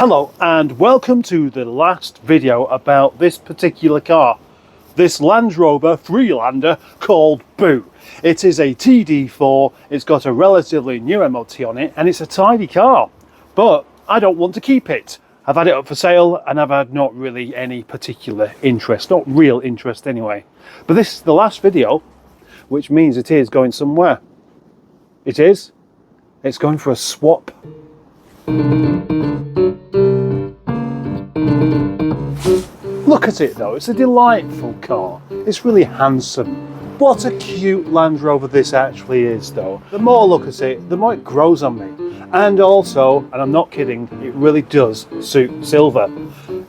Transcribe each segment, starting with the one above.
Hello and welcome to the last video about this particular car. This Land Rover Freelander called Boo. It is a TD4, it's got a relatively new MOT on it and it's a tidy car. But I don't want to keep it. I've had it up for sale and I've had not really any particular interest, not real interest anyway. But this is the last video, which means it is going somewhere. It is. It's going for a swap. Look at it though, it's a delightful car. It's really handsome. What a cute Land Rover this actually is though. The more I look at it, the more it grows on me. And also, and I'm not kidding, it really does suit silver.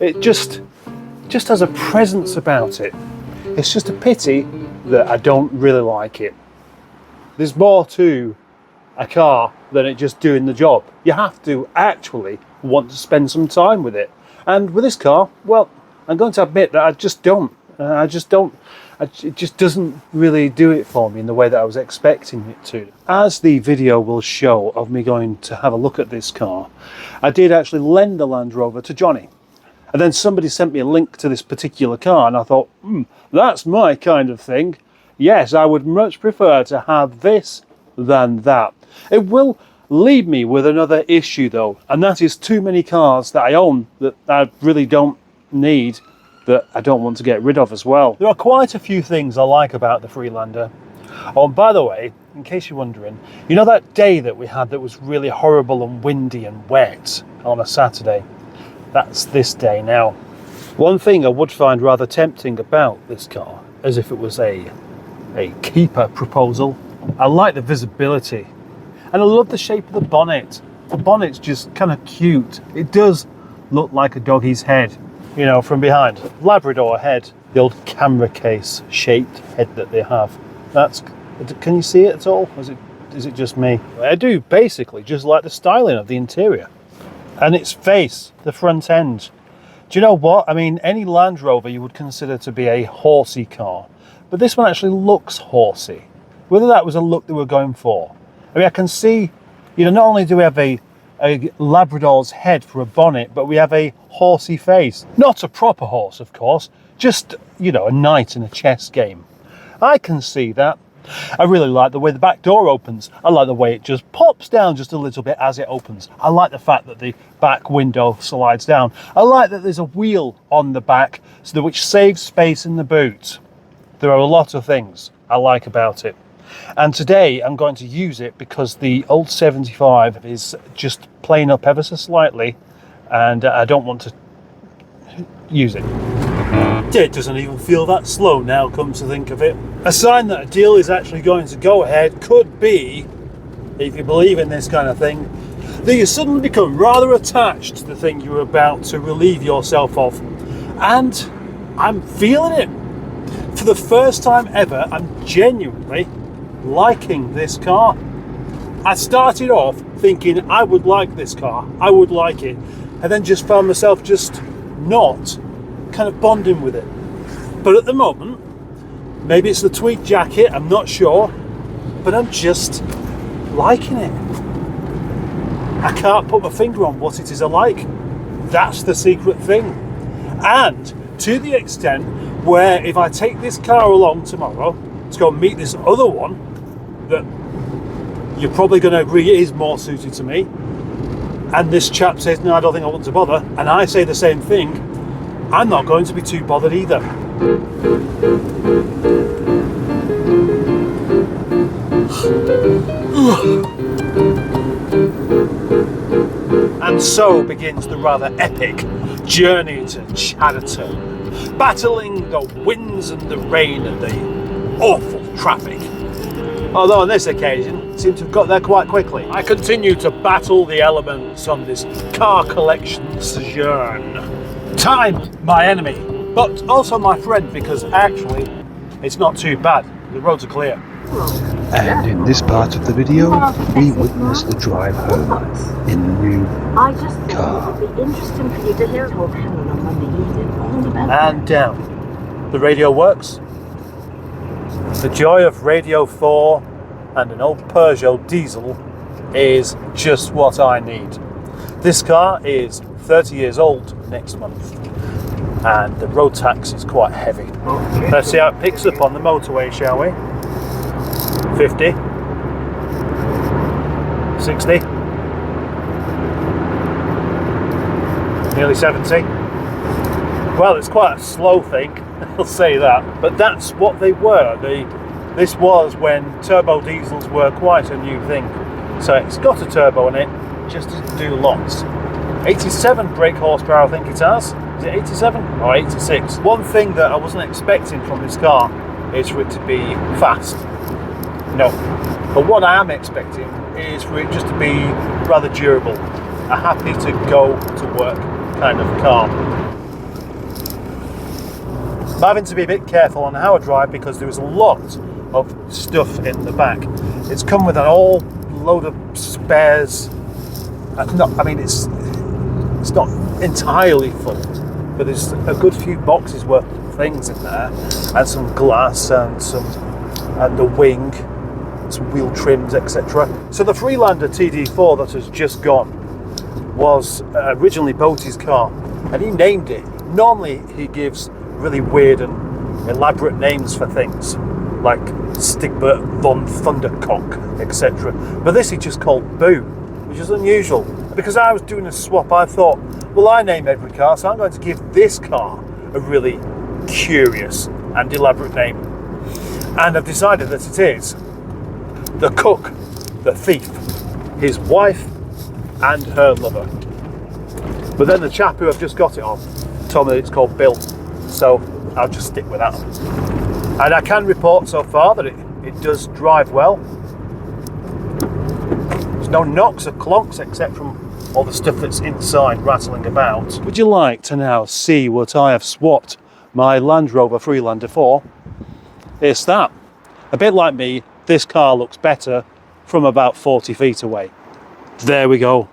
It just has a presence about it. It's just a pity that I don't really like it. There's more to a car than it just doing the job. You have to actually want to spend some time with it. And with this car, well, I'm going to admit that I just don't. It just doesn't really do it for me in the way that I was expecting it to. As the video will show of me going to have a look at this car, I did actually lend the Land Rover to Johnny. And then somebody sent me a link to this particular car and I thought, that's my kind of thing. Yes, I would much prefer to have this than that. It will leave me with another issue though, and that is too many cars that I own that I really don't need, that I don't want to get rid of as well. There are quite a few things I like about the Freelander. Oh, and by the way, in case you're wondering, you know that day that we had that was really horrible and windy and wet on a Saturday? That's this day now. One thing I would find rather tempting about this car, as if it was a keeper proposal, I like the visibility. And I love the shape of the bonnet. The bonnet's just kind of cute. It does look like a doggy's head, you know, from behind. Labrador head, the old camera case shaped head that they have. Can you see it at all? Is it just me? I do basically just like the styling of the interior. And its face, the front end. Do you know what? I mean, any Land Rover you would consider to be a horsey car. But this one actually looks horsey. Whether that was a look they were going for. I mean, I can see, you know, not only do we have a Labrador's head for a bonnet, but we have a horsey face. Not a proper horse, of course, just, you know, a knight in a chess game. I can see that. I really like the way the back door opens. I like the way it just pops down just a little bit as it opens. I like the fact that the back window slides down. I like that there's a wheel on the back, which saves space in the boot. There are a lot of things I like about it. And today I'm going to use it because the old 75 is just playing up ever so slightly and I don't want to use it. It doesn't even feel that slow now, come to think of it. A sign that a deal is actually going to go ahead could be, if you believe in this kind of thing, that you suddenly become rather attached to the thing you're about to relieve yourself of. And I'm feeling it. For the first time ever, I'm genuinely liking this car. I started off thinking I would like this car, I would like it, and then just found myself just not kind of bonding with it. But at the moment, maybe it's the tweed jacket, I'm not sure, but I'm just liking it. I can't put my finger on what it is I like. That's the secret thing. And to the extent where if I take this car along tomorrow to go and meet this other one that you're probably going to agree is more suited to me, and this chap says, no, I don't think I want to bother, and I say the same thing, I'm not going to be too bothered either. And so begins the rather epic journey to Chatterton, battling the winds and the rain and the awful traffic. Although on this occasion, seem to have got there quite quickly. I continue to battle the elements on this car collection sojourn. Time, my enemy, but also my friend, because actually, it's not too bad. The roads are clear. And in this part of the video, we witness the drive home in the new car. And down. The radio works. The joy of Radio 4 and an old Peugeot diesel is just what I need. This car is 30 years old next month, and the road tax is quite heavy. Let's see how it picks up on the motorway, shall we? 50, 60, nearly 70. Well, it's quite a slow thing, I'll say that, but that's what they were. This was when turbo diesels were quite a new thing. So it's got a turbo in it, just doesn't do lots. 87 brake horsepower, I think it has. Is it 87 or 86? One thing that I wasn't expecting from this car is for it to be fast. No. But what I am expecting is for it just to be rather durable. A happy to go to work kind of car. I'm having to be a bit careful on how I drive because there is a lot of stuff in the back. It's come with an whole load of spares. It's not entirely full, but there's a good few boxes worth of things in there, and some glass and the wing, some wheel trims, etc. So the Freelander TD4 that has just gone was originally Boaty's car, and he named it. Normally he gives really weird and elaborate names for things, like Stigbert von Thundercock, etc. But this he just called Boo, which is unusual. Because I was doing a swap, I thought, well, I name every car, so I'm going to give this car a really curious and elaborate name. And I've decided that it is the cook, the thief, his wife, and her lover. But then the chap who I've just got it on told me it's called Bill, so I'll just stick with that. And I can report so far that it does drive well. There's no knocks or clonks except from all the stuff that's inside rattling about. Would you like to now see what I have swapped my Land Rover Freelander for? It's that. A bit like me, this car looks better from about 40 feet away. There we go.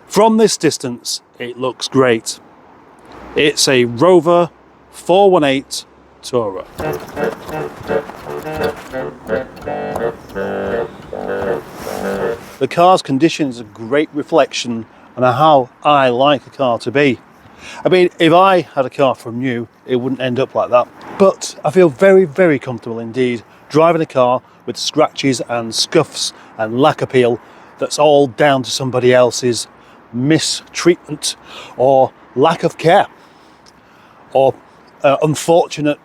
From this distance, it looks great. It's a Rover 418 Tourer. The car's condition is a great reflection on how I like a car to be. I mean, if I had a car from new, it wouldn't end up like that. But I feel very, very comfortable indeed driving a car with scratches and scuffs and lack appeal that's all down to somebody else's mistreatment or lack of care or unfortunate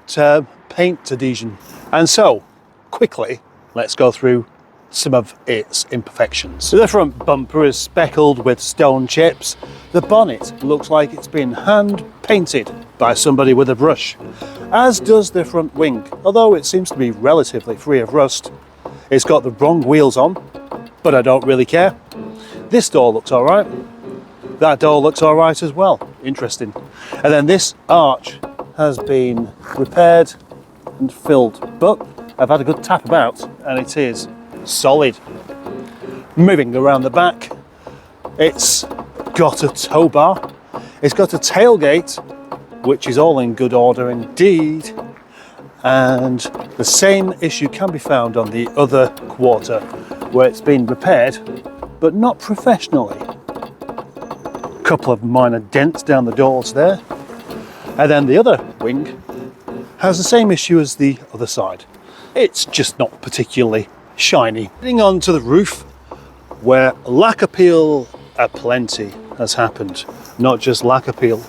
paint adhesion. And so, quickly, let's go through some of its imperfections. The front bumper is speckled with stone chips. The bonnet looks like it's been hand painted by somebody with a brush, as does the front wing, although it seems to be relatively free of rust. It's got the wrong wheels on, but I don't really care. This door looks alright. That door looks alright as well. Interesting. And then this arch has been repaired and filled, but I've had a good tap about and it is solid. Moving around the back, it's got a tow bar, it's got a tailgate, which is all in good order indeed, and the same issue can be found on the other quarter, where it's been repaired, but not professionally. A couple of minor dents down the doors there, and then the other wing has the same issue as the other side. It's just not particularly shiny. Heading on to the roof, where lack appeal aplenty has happened. Not just lack appeal,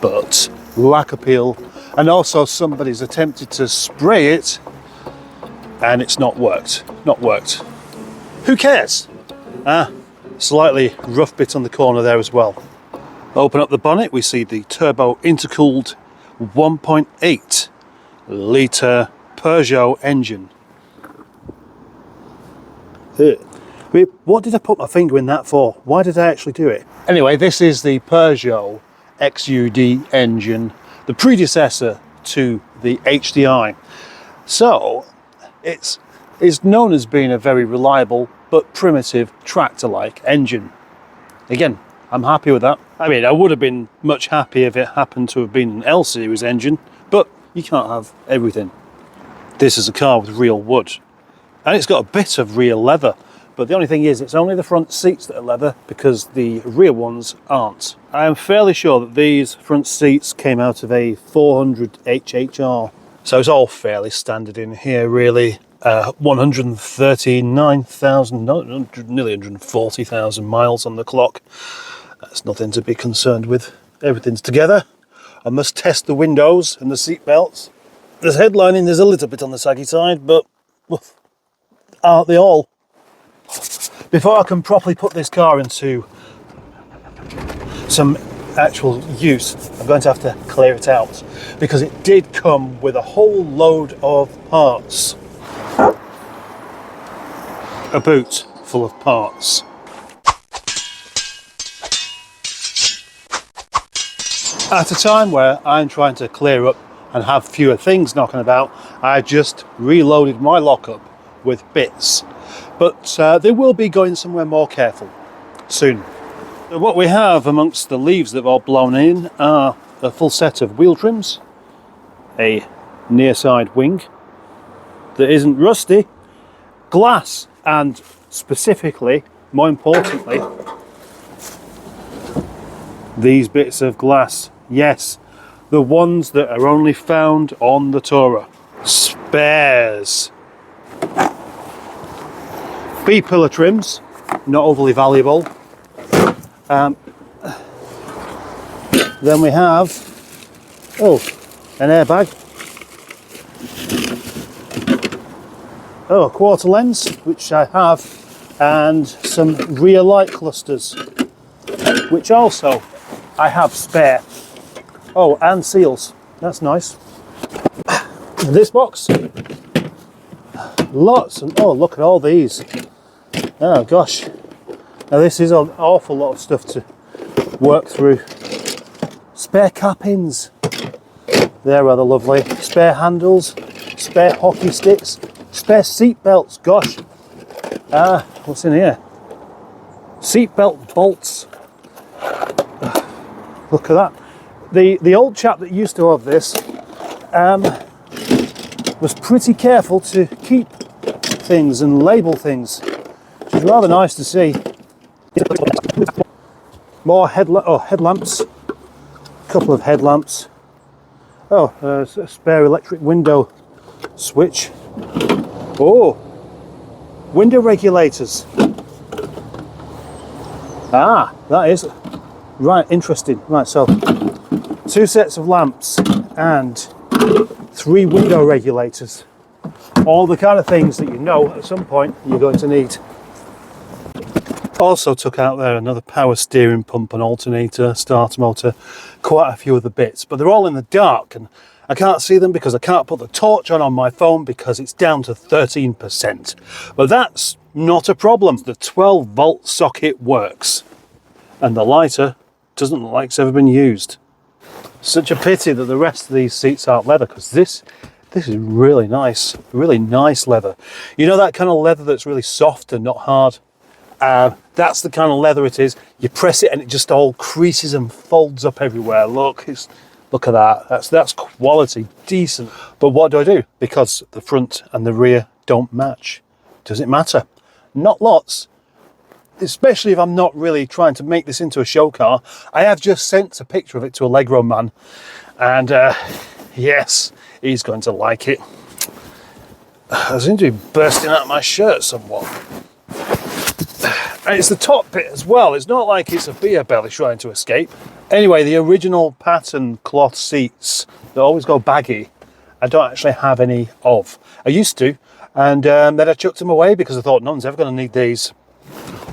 but lack appeal. And also somebody's attempted to spray it and it's not worked. Not worked. Who cares? Slightly rough bit on the corner there as well. Open up the bonnet, we see the turbo intercooled 1.8 litre Peugeot engine. Wait, what did I put my finger in that for? Why did I actually do it? Anyway, this is the Peugeot XUD engine, the predecessor to the HDI. So it's known as being a very reliable but primitive tractor-like engine. Again, I'm happy with that. I mean, I would have been much happier if it happened to have been an L series engine, but you can't have everything. This is a car with real wood, and it's got a bit of real leather, But the only thing is, it's only the front seats that are leather because the rear ones aren't. I am fairly sure that these front seats came out of a 400 HHR. So it's all fairly standard in here, really. 139,000, nearly 140,000 miles on the clock. That's nothing to be concerned with. Everything's together. I must test the windows and the seat belts. The headlining is a little bit on the saggy side, but well, aren't they all? Before I can properly put this car into some actual use, I'm going to have to clear it out because it did come with a whole load of parts. A boot full of parts. At a time where I'm trying to clear up and have fewer things knocking about, I just reloaded my lockup with bits. But they will be going somewhere more careful soon. So what we have amongst the leaves that have all blown in are a full set of wheel trims, a near side wing that isn't rusty, glass, and specifically, more importantly, these bits of glass. Yes, the ones that are only found on the Tourer. Spares. B-pillar trims, not overly valuable. Then we have, an airbag. A quarter lens, which I have, and some rear light clusters, which also I have spare. Oh, and seals. That's nice. This box, lots, and oh, look at all these. Oh gosh, now this is an awful lot of stuff to work through. Spare cap-ins, they're rather lovely. Spare handles, spare hockey sticks, spare seat belts. Gosh, what's in here? Seat belt bolts. Look at that. The old chap that used to have this was pretty careful to keep things and label things, which is rather nice to see. More headlamps, a couple of headlamps. A spare electric window switch. Oh, window regulators. That is right, interesting. Right, so 2 sets of lamps and 3 window regulators. All the kind of things that you know at some point you're going to need. Also took out there another power steering pump, an alternator, starter motor, quite a few other bits, but they're all in the dark and I can't see them because I can't put the torch on my phone because it's down to 13%. But that's not a problem. The 12-volt socket works and the lighter doesn't look like it's ever been used. Such a pity that the rest of these seats aren't leather, because this is really nice leather. You know that kind of leather that's really soft and not hard? That's the kind of leather it is. You press it and it just all creases and folds up everywhere. Look at that. That's quality, decent. But what do? Because the front and the rear don't match. Does it matter? Not lots. Especially if I'm not really trying to make this into a show car. I have just sent a picture of it to Allegro man, and yes, he's going to like it. I seem to be bursting out my shirt somewhat. And it's the top bit as well. It's not like it's a beer belly trying to escape. Anyway, the original pattern cloth seats that always go baggy, I don't actually have any of. I used to, and then I chucked them away because I thought no one's ever going to need these.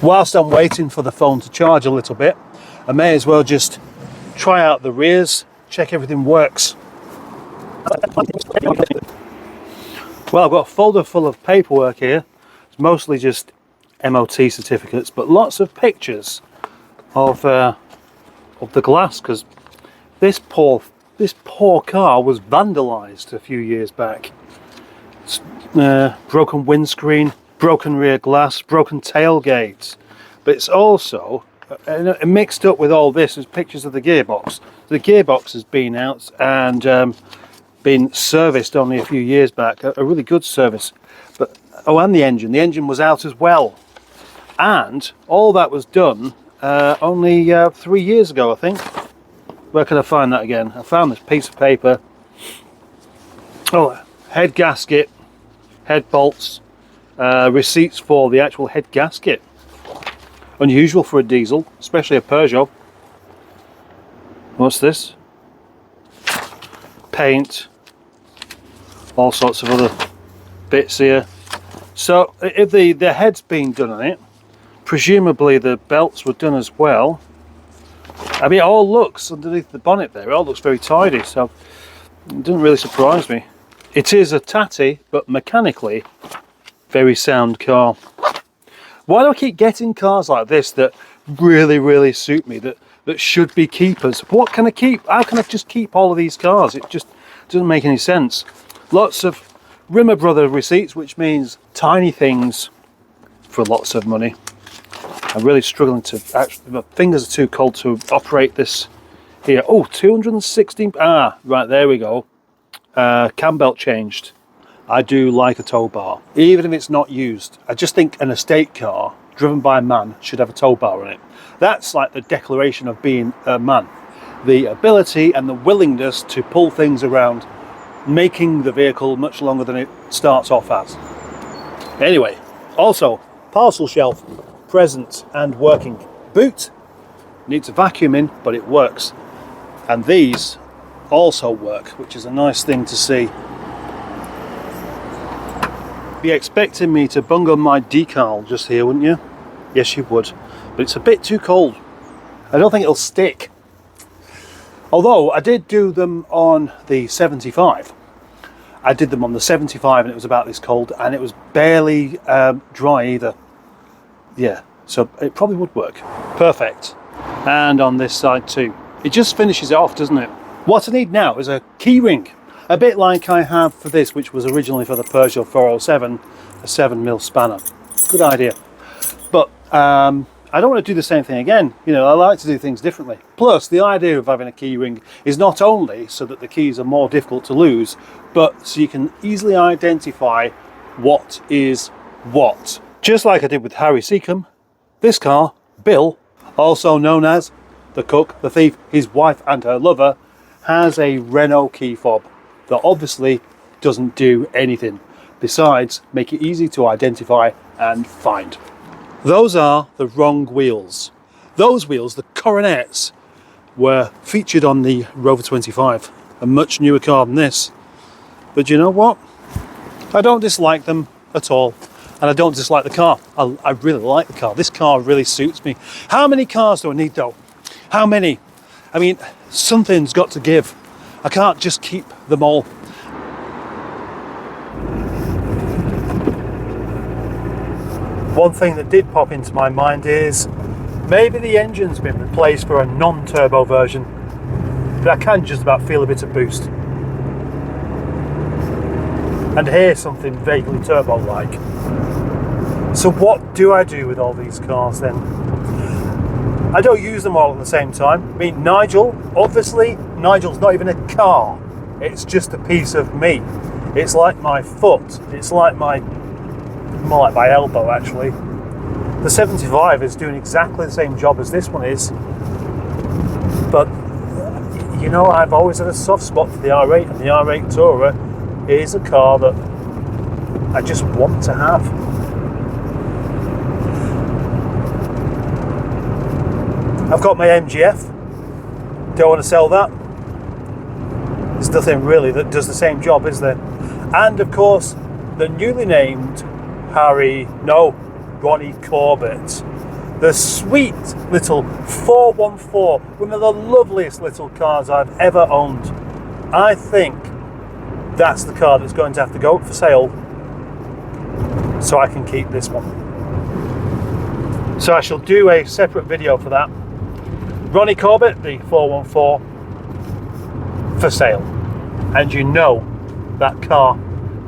Whilst I'm waiting for the phone to charge a little bit, I may as well just try out the rears, check everything works. Well, I've got a folder full of paperwork here. It's mostly just MOT certificates, but lots of pictures of the glass, because this poor car was vandalised a few years back. Broken windscreen, broken rear glass, broken tailgates, but it's also mixed up with all this is pictures of the gearbox. The gearbox has been out and been serviced only a few years back, a really good service. But and the engine was out as well. And all that was done only 3 years ago, I think. Where can I find that again? I found this piece of paper. Oh, head gasket, head bolts, receipts for the actual head gasket. Unusual for a diesel, especially a Peugeot. What's this? Paint, all sorts of other bits here. So if the head's been done on it, presumably the belts were done as well. I mean, it all looks underneath the bonnet there, it all looks very tidy, so it doesn't really surprise me. It is a tatty, but mechanically very sound car. Why do I keep getting cars like this that really suit me, that should be keepers? What can I keep? How can I just keep all of these cars? It just doesn't make any sense. Lots of Rimmer Brother receipts, which means tiny things for lots of money. I'm really struggling to, actually, my fingers are too cold to operate this here. Oh, 216, right, there we go. Cam belt changed. I do like a tow bar, even if it's not used. I just think an estate car driven by a man should have a tow bar on it. That's like the declaration of being a man. The ability and the willingness to pull things around, making the vehicle much longer than it starts off as. Anyway, also, parcel shelf, present and working. Boot, needs a vacuum in, but it works. And these also work, which is a nice thing to see. Be expecting me to bungle my decal just here, wouldn't you? Yes, you would, but it's a bit too cold. I don't think it'll stick. Although I did do them on the 75. I did them on the 75 and it was about this cold and it was barely dry either. Yeah, so it probably would work. Perfect. And on this side too. It just finishes it off, doesn't it? What I need now is a key ring. A bit like I have for this, which was originally for the Peugeot 407, a 7mm spanner. Good idea. But I don't want to do the same thing again. You know, I like to do things differently. Plus, the idea of having a key ring is not only so that the keys are more difficult to lose, but so you can easily identify what is what. Just like I did with Harry Seacombe, this car, Bill, also known as the cook, the thief, his wife and her lover, has a Renault key fob that obviously doesn't do anything besides make it easy to identify and find. Those are the wrong wheels. Those wheels, the Coronets, were featured on the Rover 25, a much newer car than this. But you know what? I don't dislike them at all, and I don't dislike the car. I really like the car. This car really suits me. How many cars do I need though? How many? I mean, something's got to give. I can't just keep them all. One thing that did pop into my mind is maybe the engine's been replaced for a non-turbo version, but I can just about feel a bit of boost. And hear something vaguely turbo-like. So what do I do with all these cars then? I don't use them all at the same time. I mean, Nigel, obviously, Nigel's not even a car. It's just a piece of me. It's like my foot. It's like more like my elbow, actually. The 75 is doing exactly the same job as this one is. But, you know, I've always had a soft spot for the R8, and the R8 Tourer is a car that I just want to have. I've got my MGF, don't want to sell that. There's nothing really that does the same job, is there? And of course, the newly named Ronnie Corbett. The sweet little 414, one of the loveliest little cars I've ever owned. I think that's the car that's going to have to go up for sale so I can keep this one. So I shall do a separate video for that. Ronnie Corbett, the 414, for sale. And you know that car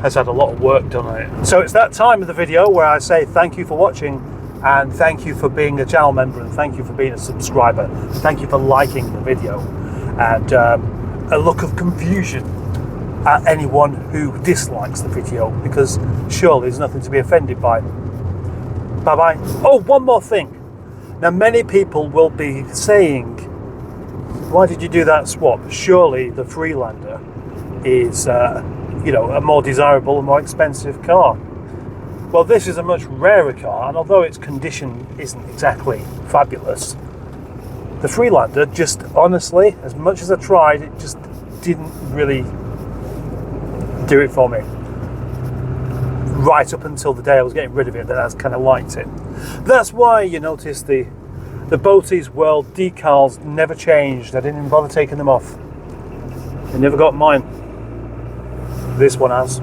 has had a lot of work done on it. So it's that time of the video where I say thank you for watching, and thank you for being a channel member, and thank you for being a subscriber. Thank you for liking the video. And a look of confusion at anyone who dislikes the video, because surely there's nothing to be offended by. Bye-bye. Oh, one more thing. Now, many people will be saying, why did you do that swap? Surely the Freelander is, a more desirable and more expensive car. Well, this is a much rarer car, and although its condition isn't exactly fabulous, the Freelander just, honestly, as much as I tried, it just didn't really do it for me. Right up until the day I was getting rid of it, that I kind of liked it. That's why you notice the Boaties World decals never changed. I didn't even bother taking them off. They never got mine. This one has.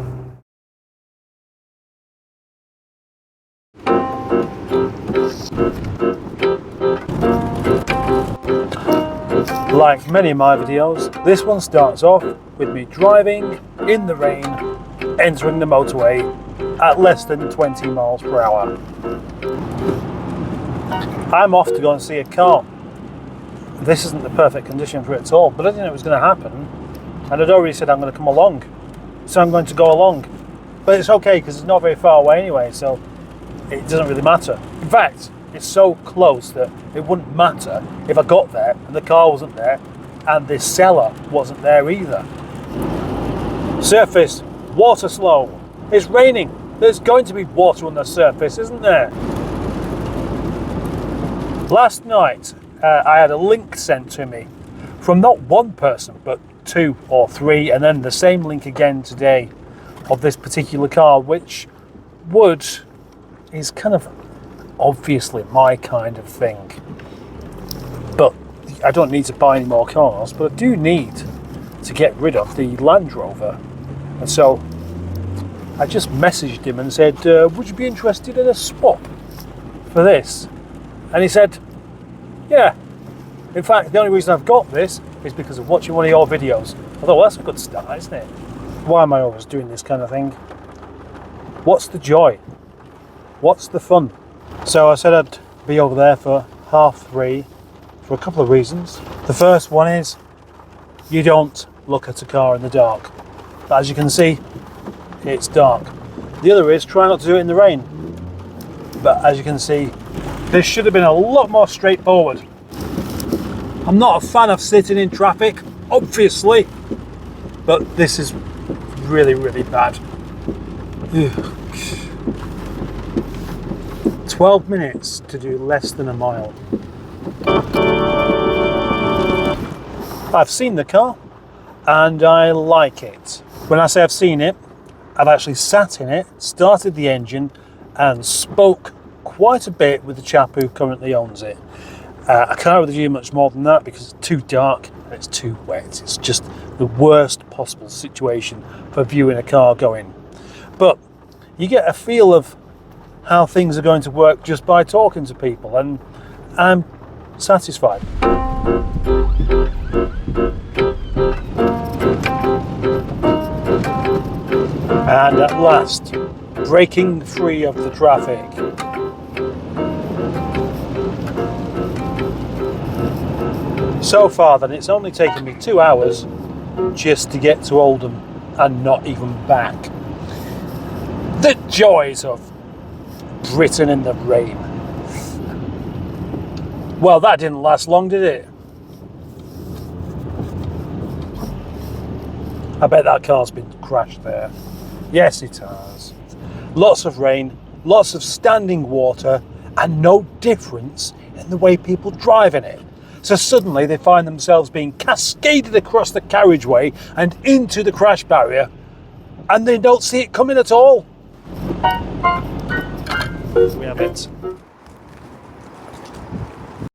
Like many of my videos, this one starts off with me driving in the rain, entering the motorway at less than 20 miles per hour. I'm off to go and see a car. This isn't the perfect condition for it at all, but I didn't know it was going to happen, and I'd already said I'm going to come along, so I'm going to go along. But it's okay because it's not very far away anyway, so it doesn't really matter. In fact, it's so close that it wouldn't matter if I got there and the car wasn't there and the seller wasn't there either. Surface, water slow. It's raining. There's going to be water on the surface, isn't there? Last night, I had a link sent to me from not one person, but 2 or 3, and then the same link again today of this particular car, which is kind of obviously my kind of thing. But I don't need to buy any more cars, but I do need to get rid of the Land Rover. And so I just messaged him and said, would you be interested in a swap for this? And he said, yeah. In fact, the only reason I've got this is because of watching one of your videos. I thought, well, that's a good start, isn't it? Why am I always doing this kind of thing? What's the joy? What's the fun? So I said I'd be over there for 3:30 for a couple of reasons. The first one is you don't look at a car in the dark. But as you can see, it's dark. The other is try not to do it in the rain. But as you can see, this should have been a lot more straightforward. I'm not a fan of sitting in traffic, obviously, but this is really, really bad. 12 minutes to do less than a mile. I've seen the car and I like it. When I say I've seen it, I've actually sat in it, started the engine and spoke quite a bit with the chap who currently owns it. I can't really do much more than that because it's too dark and it's too wet. It's just the worst possible situation for viewing a car going. But you get a feel of how things are going to work just by talking to people, and I'm satisfied. And at last, breaking free of the traffic. So far then, it's only taken me 2 hours just to get to Oldham and not even back. The joys of Britain in the rain. Well, that didn't last long, did it? I bet that car's been crashed there. Yes, it has. Lots of rain, lots of standing water, and no difference in the way people drive in it. So suddenly they find themselves being cascaded across the carriageway and into the crash barrier, and they don't see it coming at all. We have it.